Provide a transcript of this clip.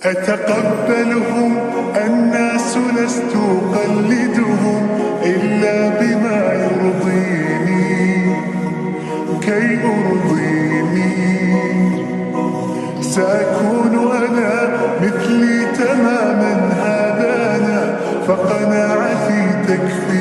أتقبلهم الناس لست أقلدهم إلا بما يرضيني كي أرضيني. سأكون أنا مثلي تماما، هذا أنا، فقناعتي تكفي.